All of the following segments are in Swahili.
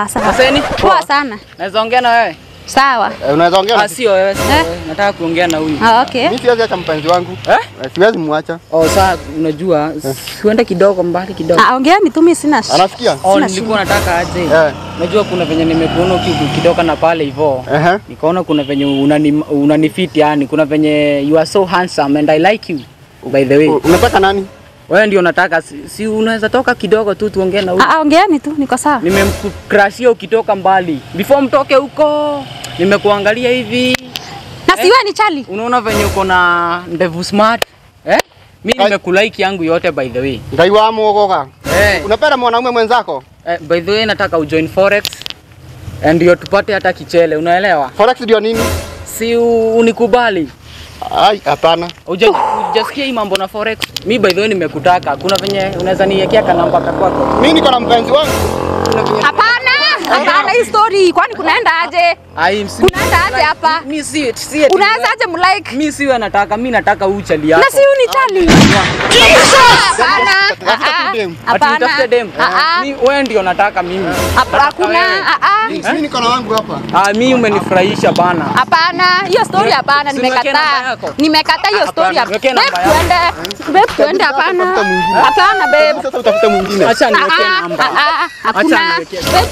sawa. Aseni? Poa sana. Naweza ongea na wewe? Sawa. Unaweza ongea na sio wewe, nataka kuongea na huyu. Okay. mimi siwezi acha mpenzi wangu. Siwezi muacha. Sasa unajua sienda kidogo mbali kidogo. Ongea mimi sina shida. Anasikia? Nilikuwa nataka aje. Unajua kuna venye nimekuona kidogo na pale hivyo. Nikaona kuna venye unanifit yani, kuna venye you are so handsome and I like you. By the way. Unataka nani? Wewe ndio unataka, si unaweza toka kidogo tu tuongee na huyu. Ongeeni tu, niko sawa. Nimemcrushia ukitoka mbali. Before mtoke huko, nimekuangalia hivi. Na si wewe ni Charlie? Unaona venye uko na ndevu smart? Mimi nimekulike yangu yote by the way. Ngai wa muogoga. Unapenda mwanaume mwenzako? By the way nataka ujoin forex. Ndio tupate hata kichele, unaelewa? Forex ndio nini? Si unikubali. Ai, hapana. Hujasikia hii mambo na forex? Mimi by the way nimekutaka. Kuna venye unaweza niwekea kanamba kwako. Mimi niko na mpenzi wangu. Hapana, hii story kwani kunaenda aje? Kunaenda aje hapa? Mimi si unaanza aje mlike? Mimi si nataka, mimi nataka uchali yako. Na si ni Charlie. Hapana. Nitafute dem. Mimi wewe ndio nataka mimi. Hakuna. Mimi niko na wangu hapa. Mimi umenifurahisha bana. Hapana, hiyo story hapana, nimekataa. Nimekataa hiyo story hapa. Tuende hapana. Hapana babe. Sasa utafuta mwingine. Acha niweke namba. Hakuna.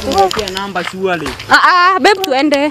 Niweke namba surely. Babe tuende.